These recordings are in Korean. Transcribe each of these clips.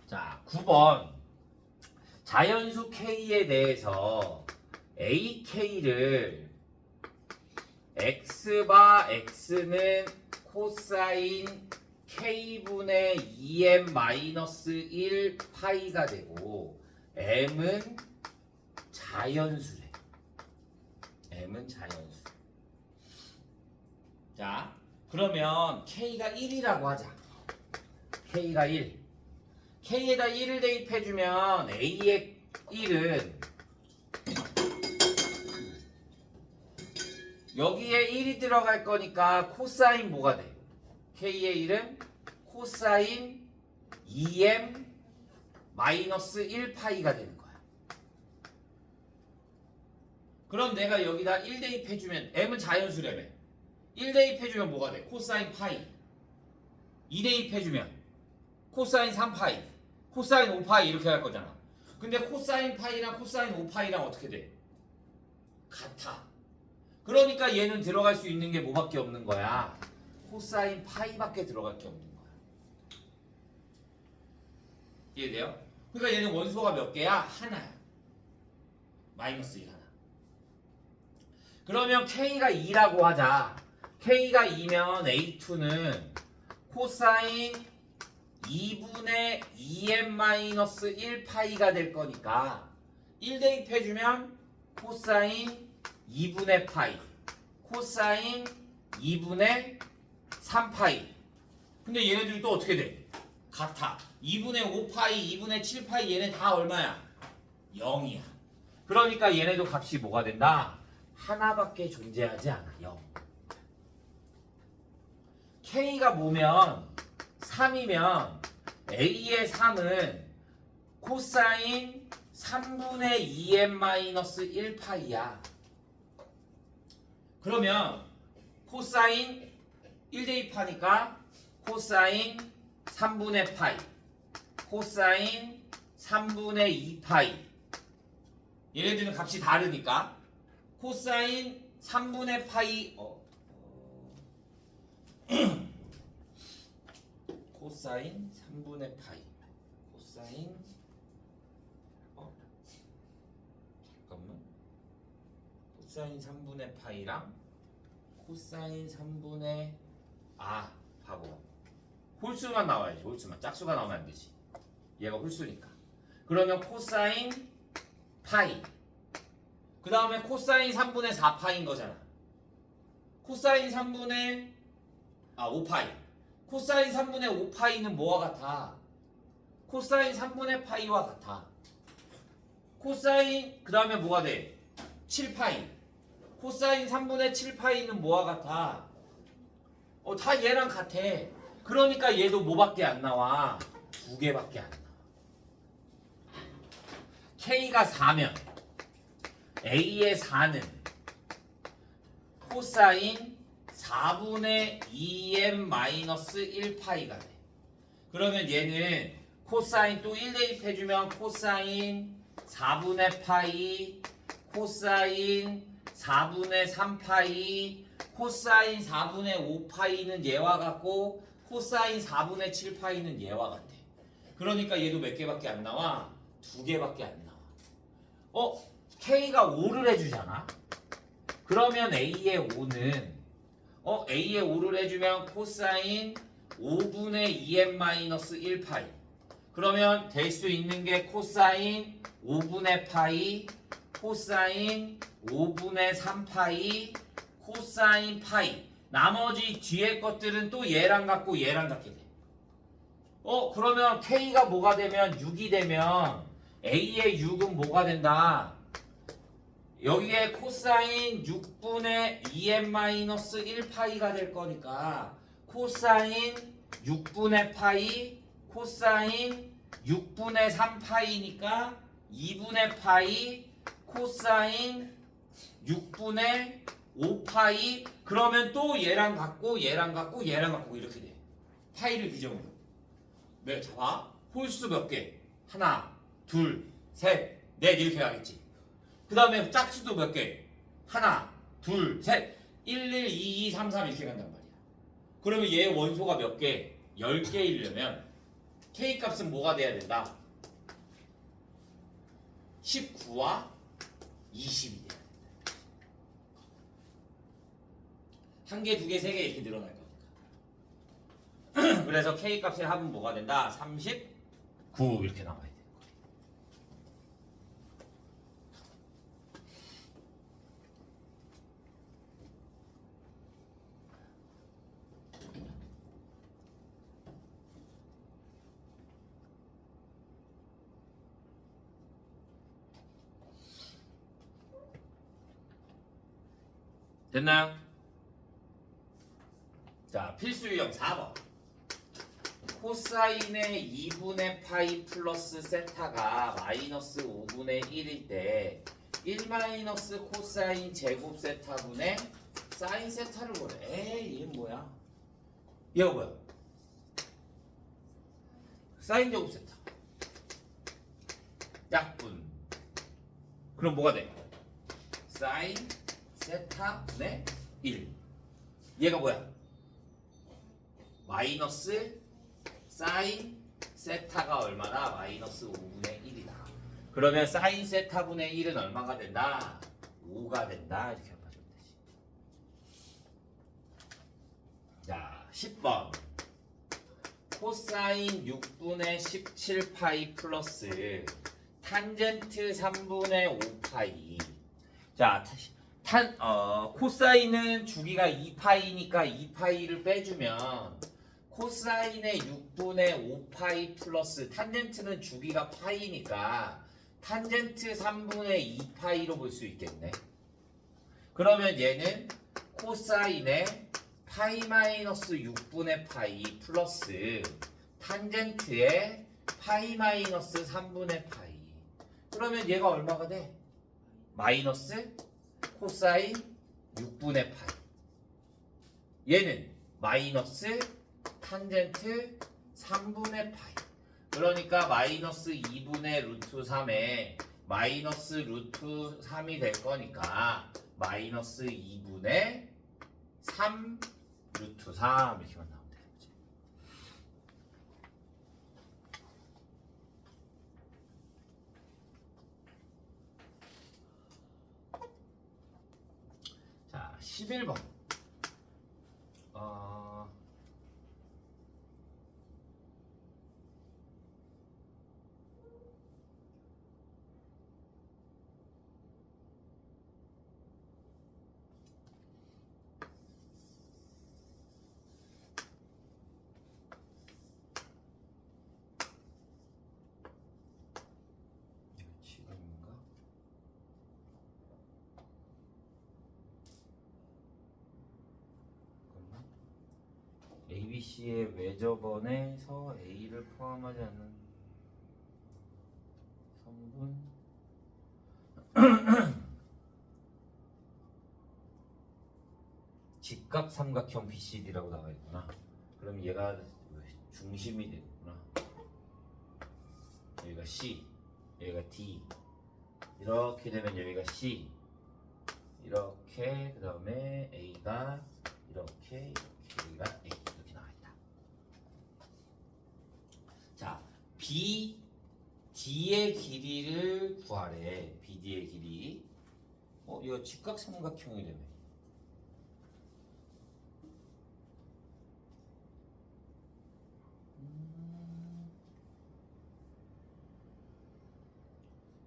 자, 9번. 자연수 K에 대해서 AK를 X바 X는 코사인 K분의 2m-1 파이가 되고 M은 자연수래. M은 자연수. 자, 그러면 K가 1이라고 하자. K가 1. K에다 1을 대입해주면 A의 1은 여기에 1이 들어갈 거니까 코사인 뭐가 돼? K의 1은 코사인 2m-1 파이가 되는 거야. 그럼 내가 여기다 1 대입해주면 M은 자연수라며. 1 대입해주면 뭐가 돼? 코사인 파이. 2 대입해주면 코사인 3파이. 코사인 5파이 이렇게 할 거잖아. 근데 코사인 파이랑 코사인 5파이랑 어떻게 돼? 같아. 그러니까 얘는 들어갈 수 있는 게 뭐밖에 없는 거야? 코사인 파이밖에 들어갈 게 없는 거야. 이해돼요? 그러니까 얘는 원소가 몇 개야? 하나야. 마이너스 1 하나. 그러면 K가 2라고 하자. K가 2면 A2는 코사인 2분의 2m-1 파이가 될 거니까 1 대입해주면 코사인 2분의 파이, 코사인 2분의 3파이. 근데 얘네들이 또 어떻게 돼? 같아. 2분의 5파이, 2분의 7파이 얘네 다 얼마야? 0이야. 그러니까 얘네도 값이 뭐가 된다? 하나밖에 존재하지 않아. 0. K가 뭐면 3이면 A의 3은 코사인 3분의 2m-1 파이야. 그러면 코사인 1 대입하니까 코사인 3분의 파이, 코사인 3분의 2 파이. 얘네들은 값이 다르니까 코사인 3분의 파이 코사인 3분의 파이, 코사인 잠깐만, 코사인 3분의 파이랑 코사인 3분의 바보, 홀수만 나와야지. 홀수만. 짝수가 나오면 안 되지. 얘가 홀수니까. 그러면 코사인 파이, 그 다음에 코사인 3분의 4파인 거잖아. 코사인 3분의 5파이. 코사인 3분의 5파이는 뭐와 같아? 코사인 3분의 파이와 같아. 코사인 그 다음에 뭐가 돼? 7파이. 코사인 3분의 7파이는 뭐와 같아? 다 얘랑 같아. 그러니까 얘도 뭐밖에 안 나와? 2개밖에 안 나와. K가 4면 A의 4는 코사인 4분의 2m-1 파이가 돼. 그러면 얘는 코사인 또 1 대입해주면 코사인 4분의 파이, 코사인 4분의 3파이, 코사인 4분의 5파이는 얘와 같고 코사인 4분의 7파이는 얘와 같아. 그러니까 얘도 몇 개밖에 안 나와? 2개밖에 안 나와. K가 5를 해주잖아. 그러면 A의 5는 A의 5를 해주면 코사인 5분의 2m-1 파이. 그러면 될 수 있는 게 코사인 5분의 파이, 코사인 5분의 3파이, 코사인 파이. 나머지 뒤에 것들은 또 얘랑 같고 얘랑 같게 돼. 그러면 K가 뭐가 되면 6이 되면 A의 6은 뭐가 된다? 여기에 코사인 6분의 2m-1 파이가 될 거니까 코사인 6분의 파이, 코사인 6분의 3파이니까 2분의 파이, 코사인 6분의 5파이. 그러면 또 얘랑 같고 얘랑 같고 얘랑 같고 이렇게 돼. 파이를 기점으로. 네, 자, 홀수 몇 개? 하나, 둘, 셋, 넷 이렇게 가겠지. 그 다음에 짝수도 몇 개? 하나, 둘, 셋, 1, 1, 2, 2, 3, 3 이렇게 간단 말이야. 그러면 얘 원소가 몇 개? 10개이려면 K 값은 뭐가 돼야 된다? 19와 20이 돼야 된다. 한 개, 두 개, 세 개 이렇게 늘어날 거니까. 그래서 K 값의 합은 뭐가 된다? 39 이렇게 나와야 돼. 됐나요? 자, 필수 유형 4번. 코사인의 2분의 파이 플러스 세타가 마이너스 5분의 1일 때 1 마이너스 코사인 제곱 세타분의 사인 세타를 보래. 에이, 얘는 뭐야? 얘가 뭐야? 사인 제곱 세타. 약분. 그럼 뭐가 돼? 사인 세타분의 1. 얘가 뭐야? 마이너스 사인 세타가 얼마나? 마이너스 5분의 1이다. 그러면 사인 세타분의 1은 얼마가 된다? 5가 된다. 이렇게 봐주면 되지. 자, 10번. 코사인 6분의 17파이 플러스 탄젠트 3분의 5파이. 자, 코사인은 주기가 2파이니까 2파이를 빼주면 코사인의 6분의 5파이 플러스 탄젠트는 주기가 파이니까 탄젠트 3분의 2파이로 볼 수 있겠네. 그러면 얘는 코사인의 파이 마이너스 6분의 파이 플러스 탄젠트의 파이 마이너스 3분의 파이. 그러면 얘가 얼마가 돼? 마이너스 코사인 6분의 파이. 얘는 마이너스 탄젠트 3분의 파이. 그러니까 마이너스 2분의 루트 3에 마이너스 루트 3이 될 거니까 마이너스 2분의 3 루트 3 이렇게만 나오면 되는 거지. 자, 11번. 지금인가? 잠깐만. ABC의 외접원에서 A를 포함하지 않는 성분 직각삼각형 BCD라고 나와 있구나. 그럼 얘가 중심이 되겠구나. 여기가 C, 여기가 D. 이렇게 되면 여기가 C. 이렇게 그 다음에 A가 이렇게 여기가 A 이렇게 나와 있다. 자, BD의 길이를 구하래. BD의 길이. 이거 직각삼각형이라며.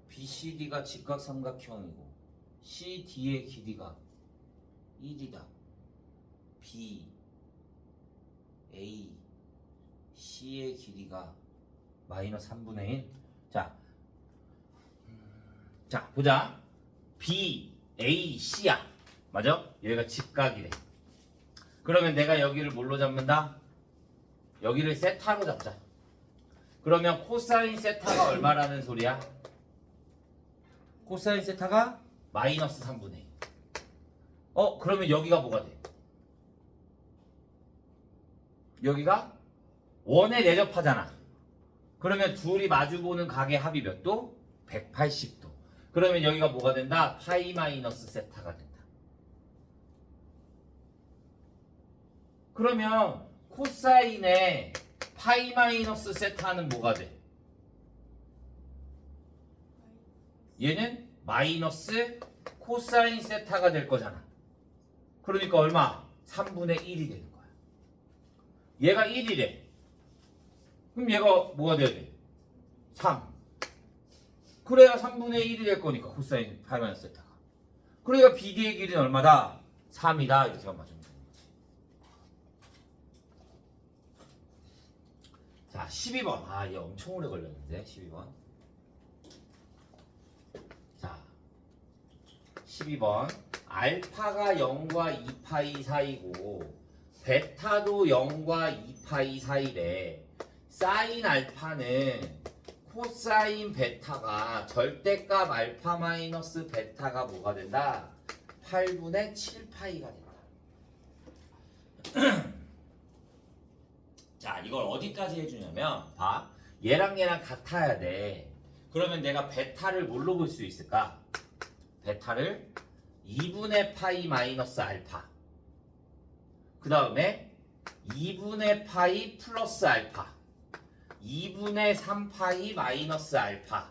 BCD가 직각삼각형이고 CD의 길이가 1이다. B, A, C의 길이가 마이너스 3분의 1. 자, 보자. B, A, C야. 맞아? 여기가 직각이래. 그러면 내가 여기를 뭘로 잡는다? 여기를 세타로 잡자. 그러면 코사인 세타가 얼마라는 소리야? 코사인 세타가 마이너스 3분의 1. 그러면 여기가 뭐가 돼? 여기가 원에 내접하잖아. 그러면 둘이 마주보는 각의 합이 몇 도? 180도. 그러면 여기가 뭐가 된다? 파이 마이너스 세타가 된다. 그러면 코사인의 파이 마이너스 세타는 뭐가 돼? 얘는 마이너스 코사인 세타가 될 거잖아. 그러니까 얼마? 3분의 1이 되는 거야. 얘가 1이래. 그럼 얘가 뭐가 돼야 돼? 3. 그래야 3분의 1이 될 거니까 코사인 파이 마이너스 세타가. 그러니까 BD의 길이는 얼마다? 3이다. 이렇게 맞으면 되는 거지. 자, 12번. 아, 얘 엄청 오래 걸렸는데. 12번. 자, 12번. 알파가 0과 2파이 사이고 베타도 0과 2파이 사이래. 사인 알파는 코사인 베타가 절대값 알파 마이너스 베타가 뭐가 된다? 8분의 7파이가 된다. 자, 이걸 어디까지 해주냐면 봐. 얘랑 얘랑 같아야 돼. 그러면 내가 베타를 뭘로 볼 수 있을까? 베타를 2분의 파이 마이너스 알파, 그 다음에 2분의 파이 플러스 알파, 2분의 3파이 마이너스 알파,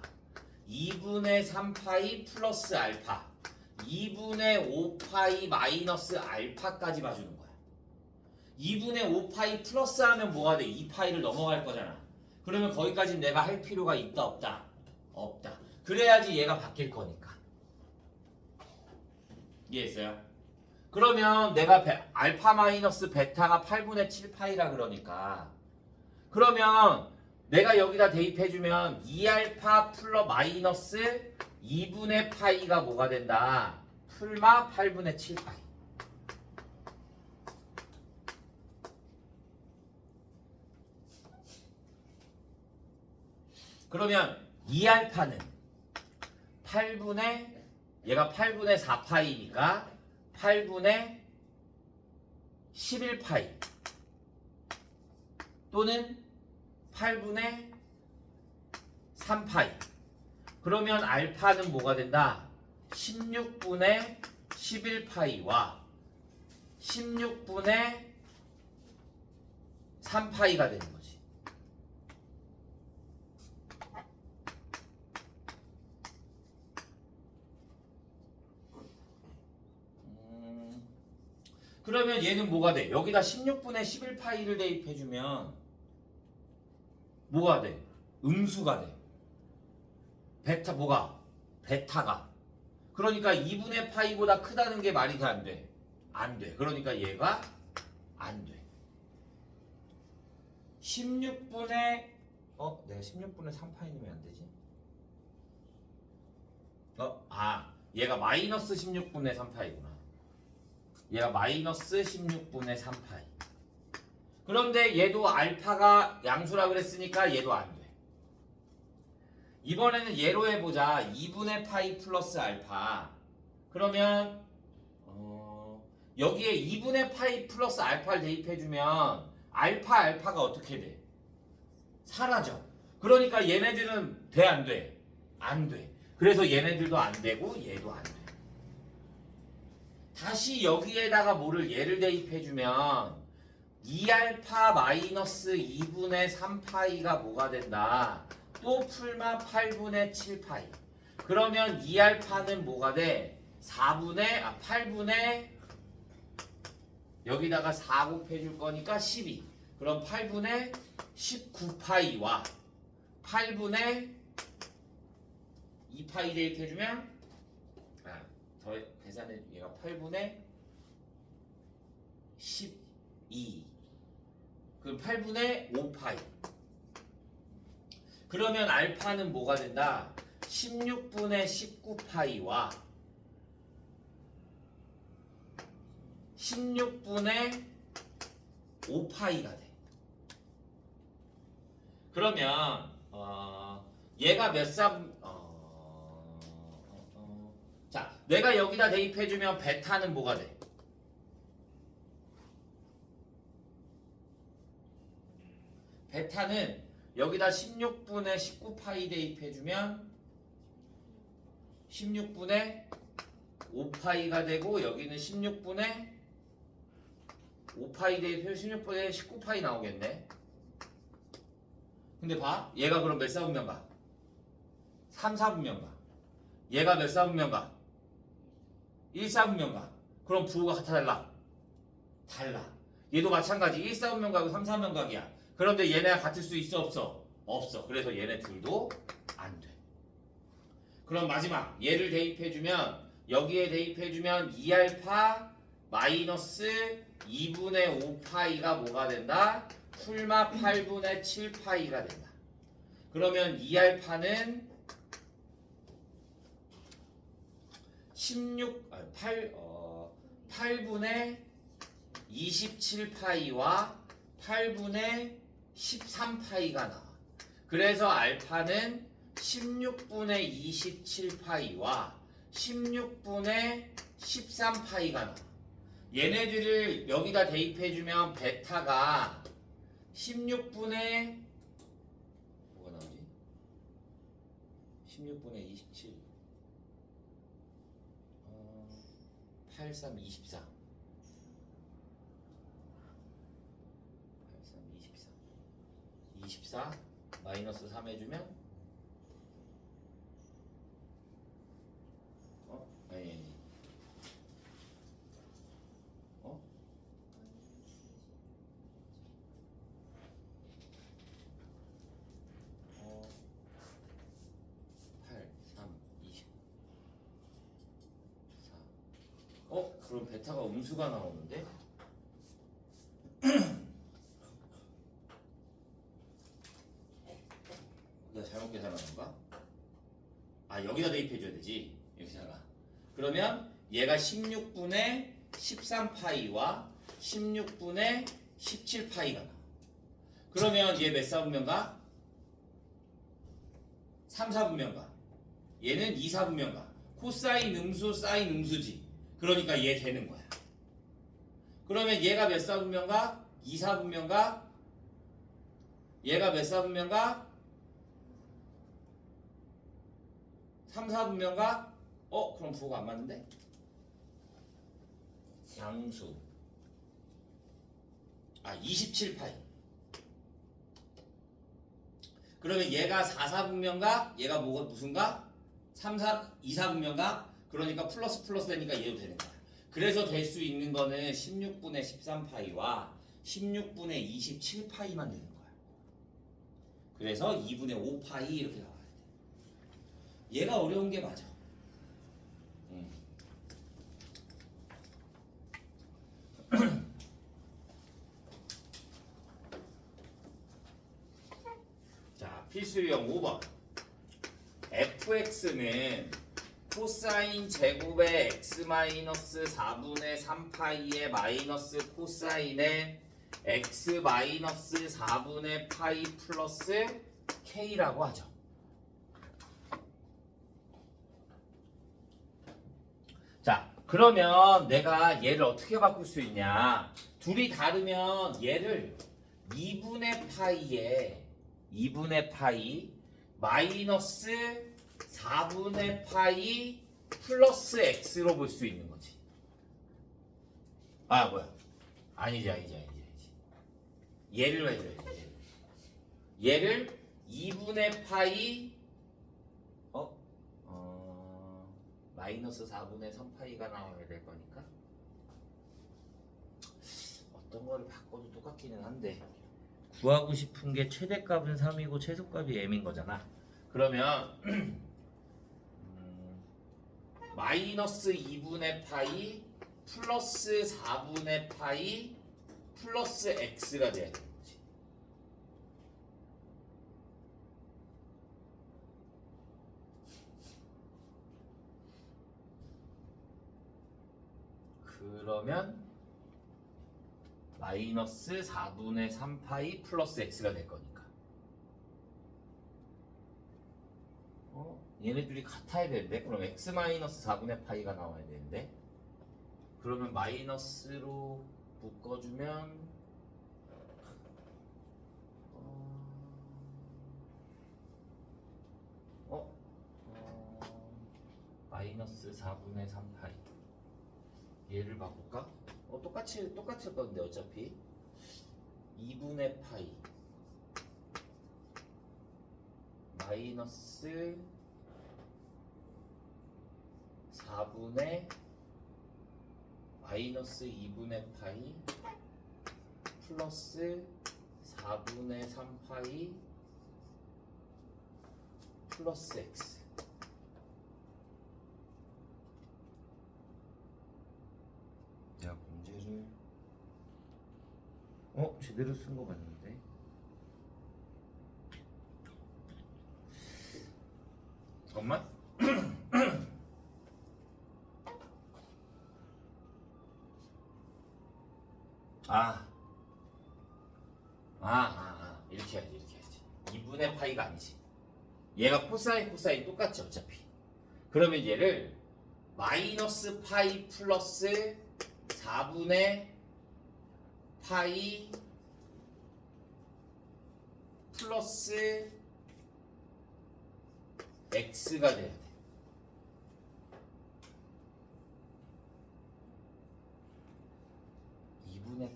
2분의 3파이 플러스 알파, 2분의 5파이 마이너스 알파까지 봐주는 거야. 2분의 5파이 플러스 하면 뭐가 돼? 2파이를 넘어갈 거잖아. 그러면 거기까지 내가 할 필요가 있다 없다? 없다. 그래야지 얘가 바뀔 거니까. 이해했어요? 그러면 내가 알파 마이너스 베타가 8분의 7파이라 그러니까 그러면 내가 여기다 대입해주면 2알파 플러 마이너스 2분의 파이가 뭐가 된다? 풀마 8분의 7파이. 그러면 2알파는 8분의 얘가 8분의 4파이니까 8분의 11파이 또는 8분의 3파이. 그러면 알파는 뭐가 된다? 16분의 11파이와 16분의 3파이가 되는 거지. 그러면 얘는 뭐가 돼? 여기다 16분의 11파이를 대입해주면 뭐가 돼? 음수가 돼. 베타 뭐가? 베타가. 그러니까 2분의 파이보다 크다는 게 말이 다 안 돼. 안 돼. 그러니까 얘가 안 돼. 16분의 내가 16분의 3파이면 안 되지? 얘가 마이너스 16분의 3파이구나. 얘가 마이너스 16분의 3파이. 그런데 얘도 알파가 양수라 그랬으니까 얘도 안 돼. 이번에는 얘로 해보자. 2분의 파이 플러스 알파. 그러면 여기에 2분의 파이 플러스 알파를 대입해주면 알파가 어떻게 돼? 사라져. 그러니까 얘네들은 돼 안 돼? 안 돼. 그래서 얘네들도 안 되고 얘도 안 돼. 다시 여기에다가 뭐를 얘를 대입해주면 2알파 마이너스 2분의 3파이가 뭐가 된다? 또 풀마 8분의 7파이. 그러면 2알파는 뭐가 돼? 8분의 여기다가 4 곱해줄 거니까 12. 그럼 8분의 19파이와 8분의 2파이 대입해주면 더 계산해. 얘가 8분의 12. 그럼 8분의 5파이. 그러면 알파는 뭐가 된다? 16분의 19파이와 16분의 5파이가 돼. 그러면 얘가 몇 삼? 자, 내가 여기다 대입해주면 베타는 뭐가 돼? 베타는 여기다 16분의 19파이 대입해주면 16분의 5파이가 되고 여기는 16분의 5파이 대입해서 16분의 19파이 나오겠네. 근데 봐. 얘가 그럼 몇 사분면 가? 3, 4분면 가. 얘가 몇 사분면 가? 1, 4분면 가. 그럼 부호가 같아 달라? 달라. 얘도 마찬가지. 1, 4분면 가고 3, 4분면 각이야. 그런데 얘네가 같을 수 있어 없어? 없어. 그래서 얘네 둘도 안 돼. 그럼 마지막 얘를 대입해주면 여기에 대입해주면 2알파 마이너스 2분의 5파이가 뭐가 된다? 풀마 8분의 7파이가 된다. 그러면 2알파는 8분의 27파이와 8분의 13파이가 나와. 그래서 알파는 16분의 27파이와 16분의 13파이가 나와. 얘네들을 여기다 대입해주면 베타가 16분의 뭐가 나오지? 16분의 27 83, 24 83, 24 마이너스 3 해주면 아니 어? 8, 3, 24 그럼 베타가 음수가 나오는데? 내가 잘못 계산한 건가? 여기다 대입해줘야 되지. 여기다가. 그러면 얘가 16분의 13파이와 16분의 17파이가 나와. 그러면 얘 몇 사분면가? 3, 4분면가. 얘는 2, 4분면가. 코사인 음수, 사인 음수지. 그러니까 얘 되는 거야. 그러면 얘가 몇 사분면가? 2, 4분면가? 얘가 몇 사분면가? 3, 4분면가? 그럼 부호가 안 맞는데? 양수 27파이. 그러면 얘가 4, 4분면가? 얘가 뭐가 무슨가? 3, 4, 2, 4분면가? 그러니까 플러스 되니까 얘도 되는 거야. 그래서 될 수 있는 거는 16분의 13파이와 16분의 27파이만 되는 거야. 그래서 2분의 5파이 이렇게 나와야 돼. 얘가 어려운 게 맞아. 자, 필수형 5번. fx는 코사인 제곱의 x 마이너스 4분의 3파이의 마이너스 코사인의 x 마이너스 4분의 파이 플러스 k라고 하죠. 자, 그러면 내가 얘를 어떻게 바꿀 수 있냐? 둘이 다르면 얘를 2분의 파이 마이너스 4분의 파이 플러스 x로 볼 수 있는 거지. 아니지. 얘를 해줘야지. 얘를 2분의 파이 마이너스 4분의 3파이가 나와야 될 거니까 어떤 거를 바꿔도 똑같기는 한데 구하고 싶은 게 최대값은 3이고 최소값이 m인 거잖아. 그러면 마이너스 2분의 파이 플러스 4분의 파이 플러스 x가 돼야 되는 거지. 그러면 마이너스 4분의 3파이 플러스 x가 될 거니까. 얘네들이 같아야 되는데 그럼 x 마이너스 4분의 파이가 나와야 되는데 그러면 마이너스로 묶어주면 마이너스 4분의 3파이 얘를 바꿀까? 똑같을 건데 어차피 2분의 파이 마이너스 4분의 마이너스 2분의 파이 플러스 4분의 3파이 플러스 x. 야, 문제를 제대로 쓴 거 같는데. 잠깐만. 이렇게 해야지. 2분의 파이가 아니지. 얘가 코사인 똑같지 어차피. 그러면 얘를 마이너스 파이 플러스 4분의 파이 플러스 x가 돼야 돼.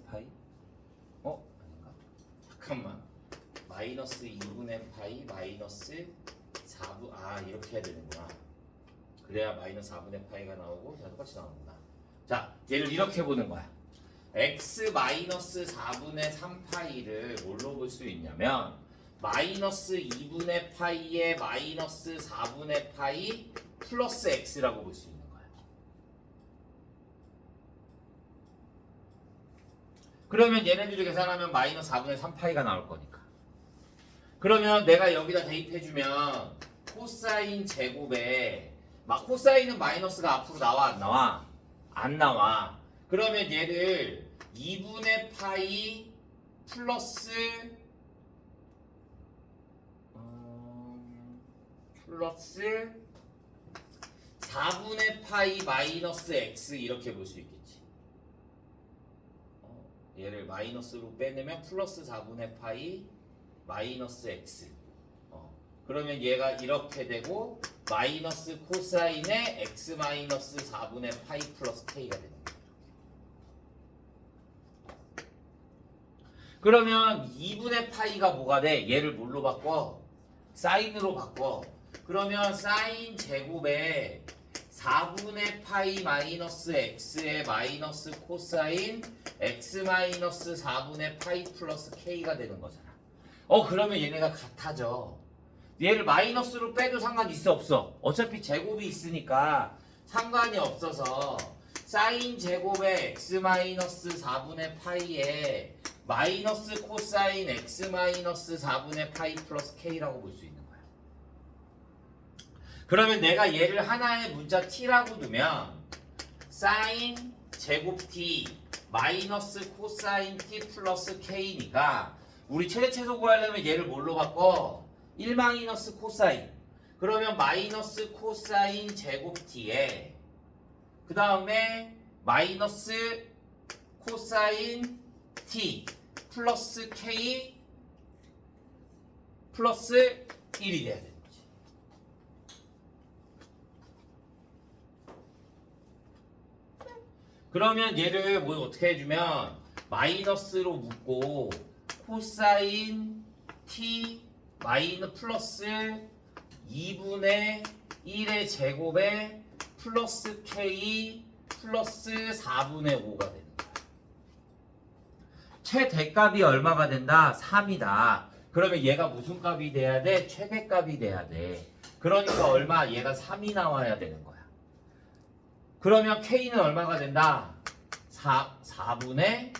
파이? 아닌가? 잠깐만. 마이너스 2분의 파이 마이너스 4분 이렇게 해야 되는구나. 그래야 마이너스 4분의 파이가 나오고 자 똑같이 나오는구나. 자 얘를 이렇게 보는 거야. x 마이너스 4분의 3파이를 뭘로 볼 수 있냐면 마이너스 2분의 파이에 마이너스 4분의 파이 플러스 x라고 볼 수 있는 거야. 그러면 얘네들을 계산하면 마이너스 4분의 3파이가 나올 거니까. 그러면 내가 여기다 대입해주면 코사인 제곱에 코사인은 마이너스가 앞으로 나와 안 나와? 안 나와. 그러면 얘를 2분의 파이 플러스 4분의 파이 마이너스 x 이렇게 볼 수 있겠지. 얘를 마이너스로 빼내면 플러스 4분의 파이 마이너스 x. 그러면 얘가 이렇게 되고 마이너스 코사인의 x 마이너스 4분의 파이 플러스 k가 되는 거예요. 그러면 2분의 파이가 뭐가 돼? 얘를 뭘로 바꿔? 사인으로 바꿔. 그러면 사인 제곱에 4분의 파이 마이너스 x의 마이너스 코사인 x 마이너스 4분의 파이 플러스 k가 되는 거잖아. 그러면 얘네가 같아져. 얘를 마이너스로 빼도 상관 있어 없어? 어차피 제곱이 있으니까 상관이 없어서 사인 제곱의 x 마이너스 4분의 파이에 마이너스 코사인 x 마이너스 4분의 파이 플러스 k라고 볼 수 있는 거야. 그러면 내가 얘를 하나의 문자 t라고 두면 사인 제곱 t 마이너스 코사인 t 플러스 k니까 우리 최대최소 구하려면 얘를 뭘로 바꿔? 1 마이너스 코사인. 그러면 마이너스 코사인 제곱 t에 그 다음에 마이너스 코사인 t 플러스 k 플러스 1이 돼야 되는 거지. 그러면 얘를 뭐 어떻게 해주면 마이너스로 묶고 코사인 t 마이너스 플러스 2분의 1의 제곱에 플러스 k 플러스 4분의 5가 되는 거야. 최대값이 얼마가 된다? 3이다. 그러면 얘가 무슨 값이 돼야 돼? 최대값이 돼야 돼. 그러니까 얼마? 얘가 3이 나와야 되는 거야. 그러면 k는 얼마가 된다? 4분의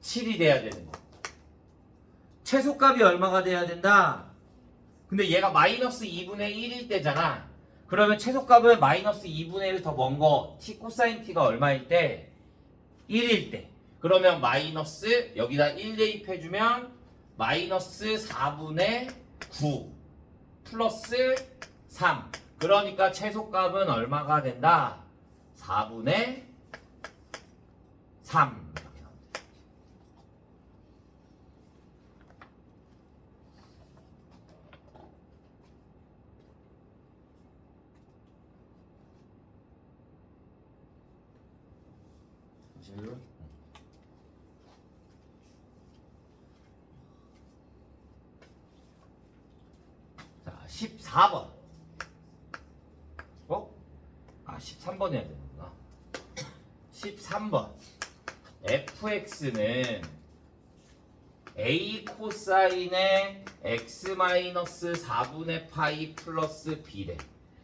7이 돼야 되는 거야. 최소값이 얼마가 돼야 된다? 근데 얘가 마이너스 2분의 1일 때잖아. 그러면 최소값은 마이너스 2분의 1을 더 먼 거 t 코사인 t가 얼마일 때? 1일 때. 그러면 마이너스 여기다 1 대입해주면 마이너스 4분의 9 플러스 3. 그러니까 최소값은 얼마가 된다? 4분의 3. 이렇게 14번. 13번 해야 되는구나. 13번. fx는 a 코사인의 x-4분의 파이 플러스 b래.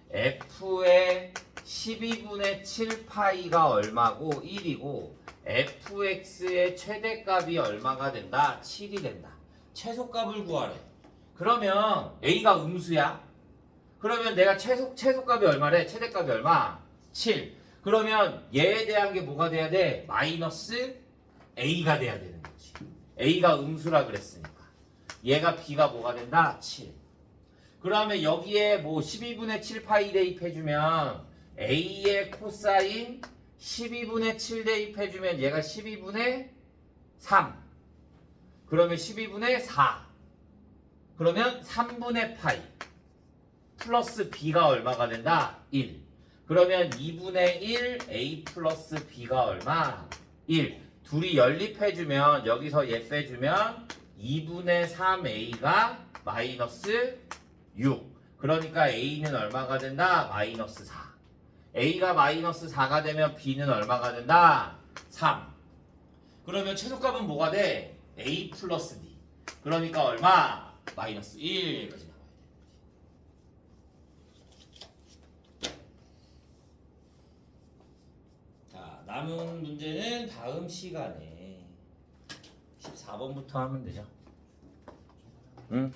f의 12분의 7 파이가 얼마고 1이고 fx의 최대값이 얼마가 된다? 7이 된다. 최소값을 구하래. 그러면 a가 음수야. 그러면 내가 최소값이 얼마래? 최대값이 얼마? 7. 그러면 얘에 대한 게 뭐가 돼야 돼? 마이너스 a가 돼야 되는 거지. a가 음수라 그랬으니까. 얘가 b가 뭐가 된다? 7. 그러면 여기에 뭐 12분의 7 파이 대입해주면 a의 코사인 12분의 7 대입해주면 얘가 12분의 3. 그러면 12분의 4. 그러면 3분의 파이. 플러스 b가 얼마가 된다? 1. 그러면 2분의 1 a 플러스 b가 얼마? 1. 둘이 연립해주면 여기서 얘 빼주면 2분의 3a가 마이너스 6. 그러니까 a는 얼마가 된다? 마이너스 4. a가 마이너스 4가 되면 b는 얼마가 된다? 3. 그러면 최소값은 뭐가 돼? a 플러스 d. 그러니까 얼마? 마이너스 1까지. 남은 문제는 다음 시간에 14번부터 하면 되죠. 응?